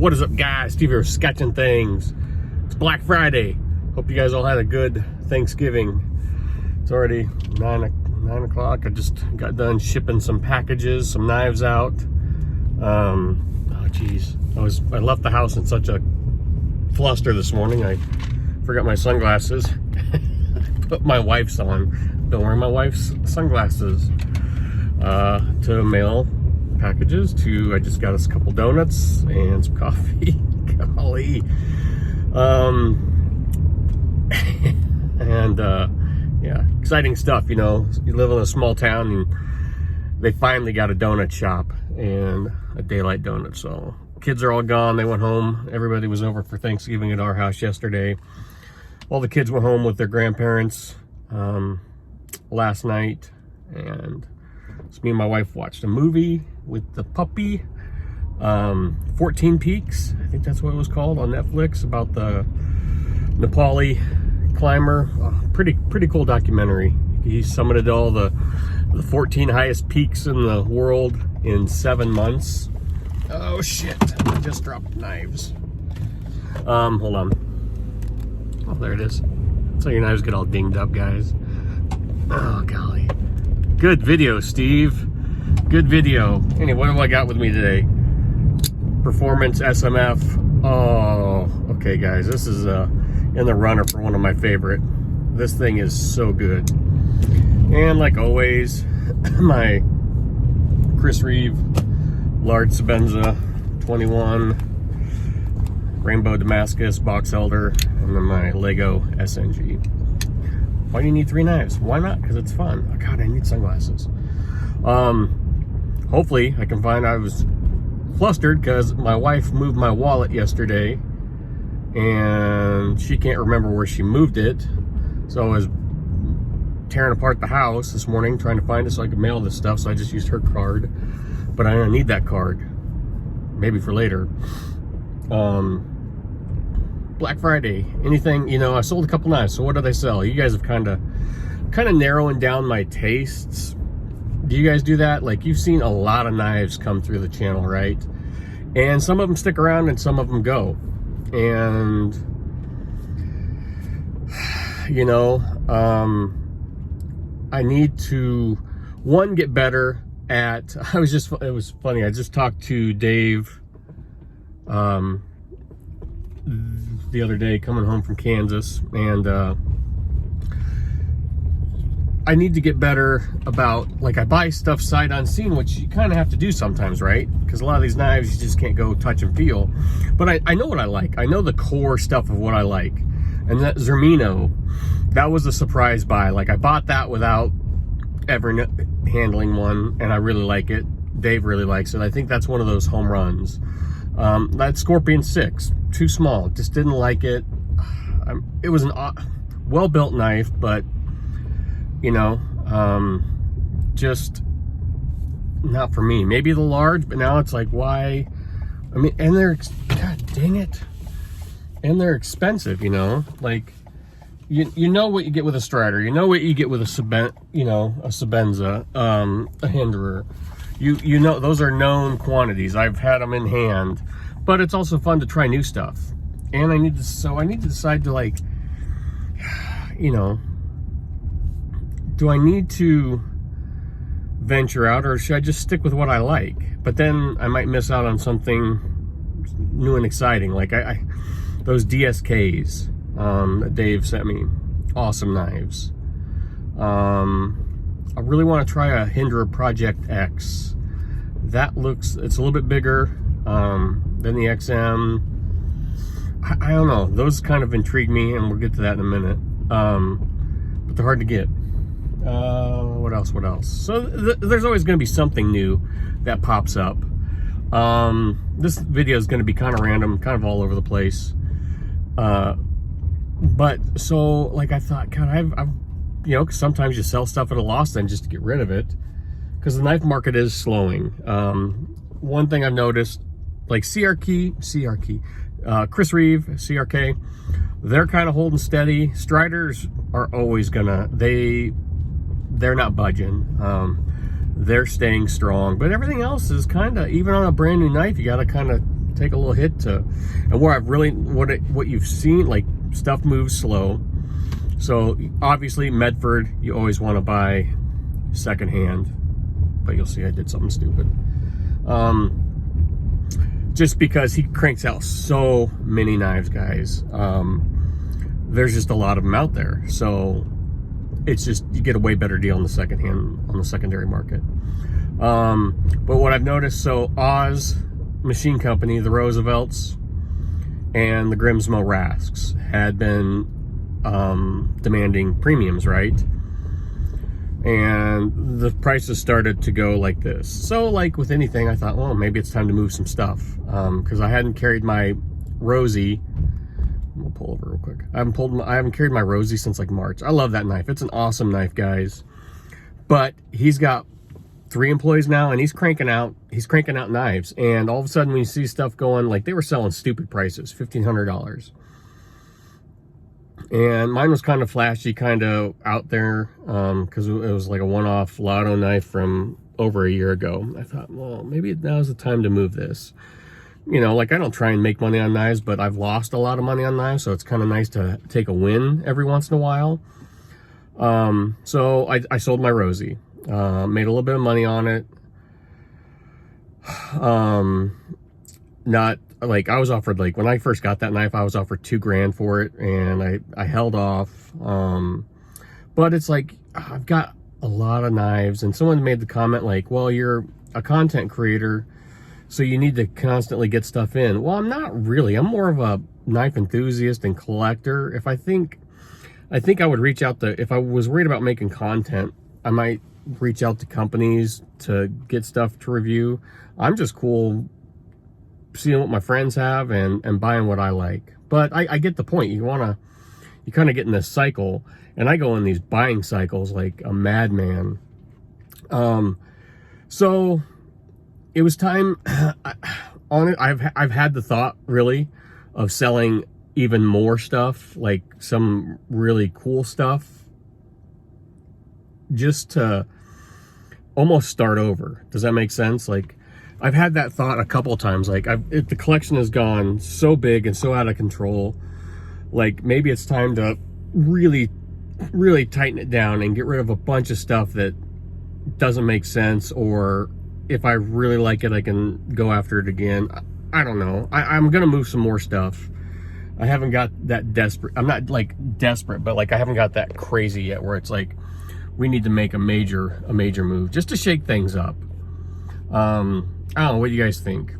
What is up, guys? Steve here, sketching things. It's Black Friday. Hope you guys all had a good Thanksgiving. It's already 9 o'clock. I just got done shipping some packages, some knives out. Oh geez, I left the house in such a fluster this morning. I forgot my sunglasses. Put my wife's on. Been wearing my wife's sunglasses to mail packages to. I just got us a couple donuts and some coffee. Golly. Yeah, exciting stuff. You know, you live in a small town and they finally got a donut shop and a daylight donut. So kids are all gone. They went home. Everybody was over for Thanksgiving at our house yesterday. All the kids went home with their grandparents last night, and so me and my wife watched a movie with the puppy, 14 Peaks, I think that's what it was called, on Netflix, about the Nepali climber. Pretty cool documentary. He summited all the 14 highest peaks in the world in 7 months. Oh shit, I just dropped knives. Hold on. Oh, there it is. That's how your knives get all dinged up, guys. Oh, golly. Good video, Steve. Good video. Anyway, what have I got with me today? Performance SMF. Oh, okay, guys. This is in the runner for one of my favorite. This thing is so good. And like always, my Chris Reeve large Sabenza 21 Rainbow Damascus box elder, and then my Lego SNG. Why do you need 3 knives? Why not? Because it's fun. Oh God, I need sunglasses. Hopefully I can find. I was flustered because my wife moved my wallet yesterday and she can't remember where she moved it. So I was tearing apart the house this morning trying to find it so I could mail this stuff. So I just used her card, but I don't need that card. Maybe for later. Black Friday, anything, you know, I sold a couple knives. So what do they sell? You guys have kind of narrowing down my tastes. Do you guys do that? Like, you've seen a lot of knives come through the channel, right? And some of them stick around and some of them go. And, you know, I need to, one, get better at, it was funny. I just talked to Dave, the other day coming home from Kansas, and I need to get better about, like, I buy stuff sight unseen, which you kind of have to do sometimes, right? Because a lot of these knives you just can't go touch and feel. But I know what I like. I know the core stuff of what I like. And that Zermino, that was a surprise buy. Like, I bought that without ever handling one, and I really like it. Dave really likes it. I think that's one of those home runs. That Scorpion 6, too small, just didn't like it. It was an well-built knife, but, you know, just not for me. Maybe the large, but now it's like, why? I mean, and they're, God dang it. And they're expensive, you know, like, you know what you get with a Strider, you know what you get with a Sabenza, a Hinderer. You know, those are known quantities. I've had them in hand, but it's also fun to try new stuff. And I need to decide to, like, you know, do I need to venture out, or should I just stick with what I like? But then I might miss out on something new and exciting. Like those DSKs that Dave sent me, awesome knives. I really want to try a Hinderer Project X. That looks, it's a little bit bigger than the XM. I don't know. Those kind of intrigue me, and we'll get to that in a minute. But they're hard to get. What else? So there's always going to be something new that pops up. This video is going to be kind of random, kind of all over the place. But so, like, I thought, God, I've you know, sometimes you sell stuff at a loss then just to get rid of it, because the knife market is slowing. One thing I've noticed, like Chris Reeve, CRK, they're kind of holding steady. Striders are always gonna, they're not budging. They're staying strong, but everything else is kind of, even on a brand new knife, you got to kind of take a little hit to, and where I've really, what you've seen, like, stuff moves slow. So obviously Medford, you always want to buy secondhand, but you'll see I did something stupid. Just because he cranks out so many knives, guys. There's just a lot of them out there. So it's just, you get a way better deal on the secondhand, on the secondary market. But what I've noticed, so Oz Machine Company, the Roosevelts, and the Grimsmo Rasks had been demanding premiums, right? And the prices started to go like this. So like with anything, I thought, well, maybe it's time to move some stuff, because I hadn't carried my Rosie. I'm gonna pull over real quick. I haven't carried my Rosie since like March. I love that knife. It's an awesome knife, guys. But he's got 3 employees now, and he's cranking out knives. And all of a sudden, when you see stuff going, like, they were selling stupid prices, $1,500. And mine was kind of flashy, kind of out there, because it was like a one-off lotto knife from over a year ago. I thought, well, maybe now's the time to move this. You know, like, I don't try and make money on knives, but I've lost a lot of money on knives, so it's kind of nice to take a win every once in a while. So I sold my Rosie, made a little bit of money on it. Not like, I was offered, like, when I first got that knife, I was offered $2,000 for it, and I held off. But it's like, I've got a lot of knives, and someone made the comment like, well, you're a content creator, so you need to constantly get stuff in. Well, I'm not really. I'm more of a knife enthusiast and collector. I think I would reach out to, if I was worried about making content, I might reach out to companies to get stuff to review. I'm just cool seeing what my friends have and buying what I like. But I get the point. You kind of get in this cycle, and I go in these buying cycles like a madman. So it was time on it. I've had the thought, really, of selling even more stuff, like some really cool stuff, just to almost start over. Does that make sense? Like, I've had that thought a couple of times. Like, the collection has gone so big and so out of control. Like, maybe it's time to really, really tighten it down and get rid of a bunch of stuff that doesn't make sense, or if I really like it, I can go after it again. I don't know. I'm gonna move some more stuff. I haven't got that desperate. I'm not like desperate, but like I haven't got that crazy yet where it's like we need to make a major move just to shake things up. I don't know, what do you guys think?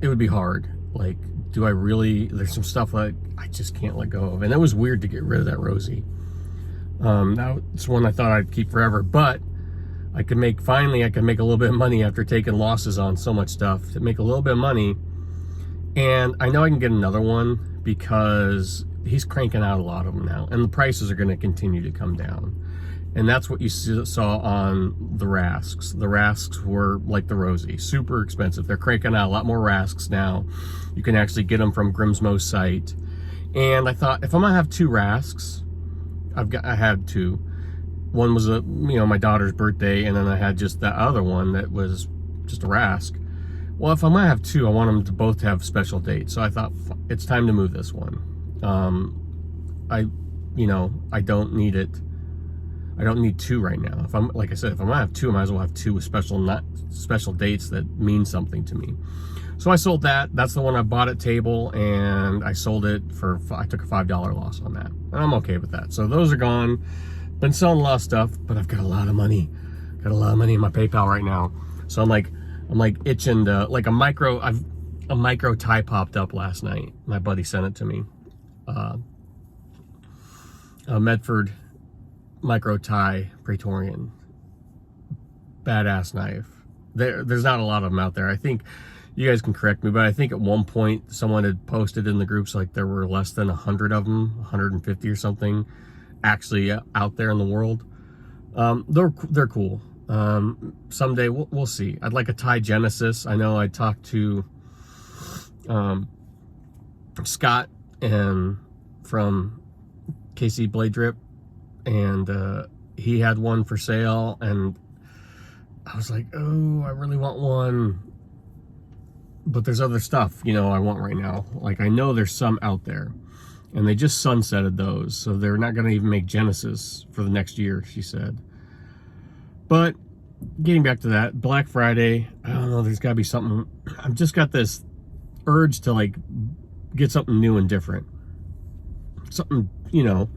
It would be hard. Like, do I really, there's some stuff that I just can't let go of. And that was weird to get rid of that Rosie. That's one I thought I'd keep forever, but I could make a little bit of money after taking losses on so much stuff, to make a little bit of money. And I know I can get another one because he's cranking out a lot of them now, and the prices are going to continue to come down. And that's what you saw on the Rasks. The Rasks were like the Rosie, super expensive. They're cranking out a lot more Rasks now. You can actually get them from Grimsmo's site. And I thought, if I'm gonna have 2 Rasks, I had 2. One was my daughter's birthday, and then I had just that other one that was just a Rask. Well, if I'm gonna have 2, I want them to both have special dates. So I thought, it's time to move this one. I don't need it. I don't need 2 right now. If I'm gonna have 2, I might as well have 2 with special dates that mean something to me. So I sold that. That's the one I bought at Table, and I sold it I took a $5 loss on that, and I'm okay with that. So those are gone. Been selling a lot of stuff, but I've got a lot of money. Got a lot of money in my PayPal right now. So I'm like itching to, like, a micro tie popped up last night. My buddy sent it to me. A Medford micro tie Praetorian, badass knife. There's not a lot of them out there. I think you guys can correct me, but I think at one point someone had posted in the groups like there were less than 100 of them, 150 or something, actually out there in the world. They're cool. Someday we'll see. I'd like a tie Genesis. I know I talked to Scott and from KC Blade Drip, and he had one for sale, and I was like, oh, I really want one, But there's other stuff, you know, I want right now. Like, I know there's some out there, and they just sunsetted those, so they're not going to even make Genesis for the next year, she said. But getting back to that, Black Friday, I don't know, there's got to be something. I've just got this urge to, like, get something new and different. Something, you know,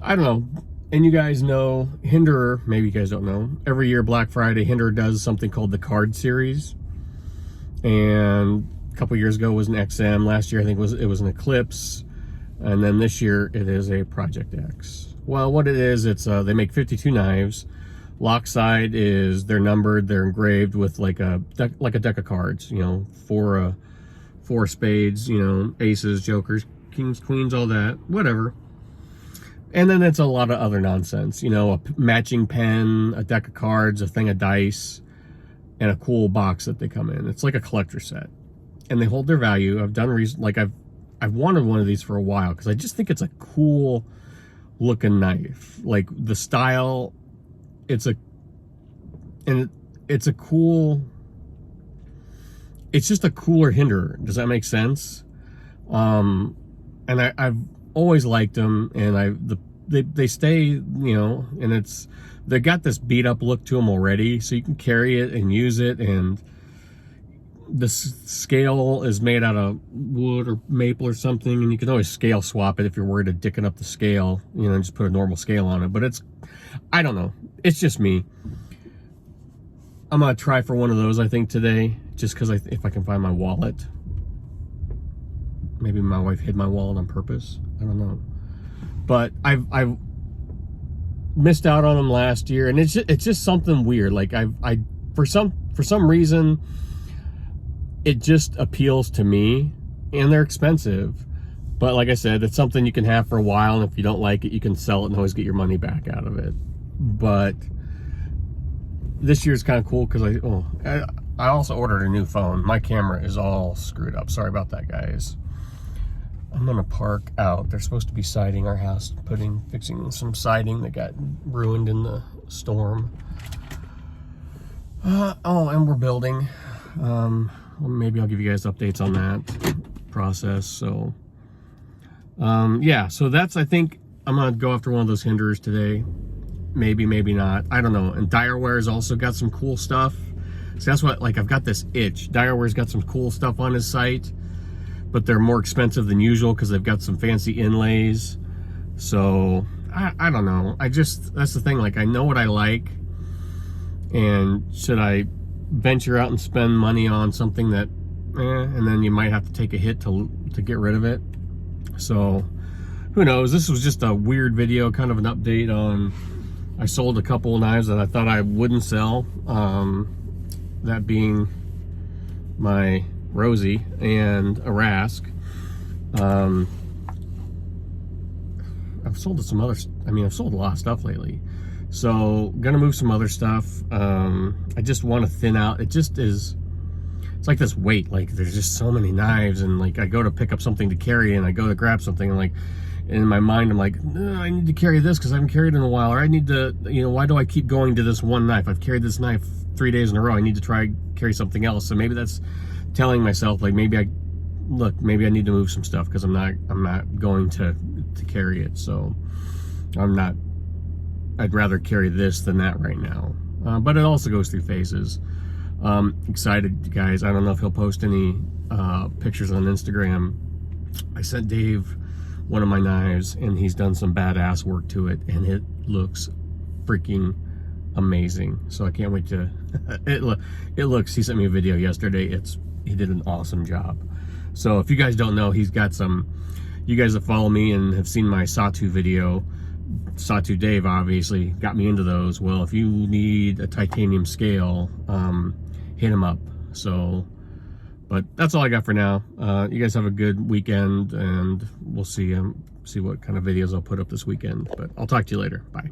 I don't know. And you guys know, Hinderer, maybe you guys don't know, every year Black Friday, Hinderer does something called the Card Series. And a couple years ago was an XM. Last year I think it was an Eclipse, and then this year it is a Project X. Well, what it is, it's they make 52 knives. Lock side is they're numbered, they're engraved with like a deck of cards. You know, four spades. You know, aces, jokers, kings, queens, all that, whatever. And then it's a lot of other nonsense. You know, a matching pen, a deck of cards, a thing of dice, and a cool box that they come in. It's like a collector set, and they hold their value. I've done I've wanted one of these for a while because I just think it's a cool looking knife. Like the style, it's just a cooler Hinderer. Does that make sense? And I've always liked them, and they stay, you know, and they got this beat up look to them already, so you can carry it and use it. And the scale is made out of wood or maple or something, and you can always scale swap it if you're worried of dicking up the scale, you know, and just put a normal scale on it. But I don't know, it's just me. I'm gonna try for one of those, I think, today, just because if I can find my wallet. Maybe my wife hid my wallet on purpose, I don't know. But I've missed out on them last year, and it's just something weird. Like for some reason, it just appeals to me, and they're expensive. But like I said, it's something you can have for a while, and if you don't like it, you can sell it and always get your money back out of it. But this year's kind of cool because I also ordered a new phone. My camera is all screwed up. Sorry about that, guys. I'm gonna park out. They're supposed to be siding our house, fixing some siding that got ruined in the storm. And we're building. Well, maybe I'll give you guys updates on that process. So, yeah. So I think I'm gonna go after one of those Hinderers today. Maybe, maybe not. I don't know. And Direware's also got some cool stuff. So that's what, like, I've got this itch. Direware's got some cool stuff on his site, but they're more expensive than usual because they've got some fancy inlays. So I don't know. That's the thing. Like, I know what I like, and should I venture out and spend money on something that, and then you might have to take a hit to get rid of it. So who knows? This was just a weird video, kind of an update on. I sold a couple of knives that I thought I wouldn't sell. That being my Rosie and a Rask. I've sold some other, I've sold a lot of stuff lately, so gonna move some other stuff. I just want to thin out. It's like this weight, like there's just so many knives, and like I go to pick up something to carry, and I go to grab something, and like in my mind I'm like, I need to carry this because I haven't carried it in a while, or I need to, why do I keep going to this one knife? I've carried this knife 3 days in a row. I need to try carry something else. So maybe that's telling myself, like, maybe I need to move some stuff because I'm not going to carry it. So I'd rather carry this than that right now. But it also goes through phases. Excited, guys. I don't know if he'll post any pictures on Instagram. I sent Dave one of my knives, and he's done some badass work to it, and it looks freaking amazing. So I can't wait to it looks, he sent me a video yesterday. He did an awesome job. So if you guys don't know, he's got some, you guys that follow me and have seen my Sawtooth video, Sawtooth Dave obviously got me into those. Well, if you need a titanium scale, hit him up. So, but that's all I got for now. You guys have a good weekend, and we'll see what kind of videos I'll put up this weekend. But I'll talk to you later. Bye.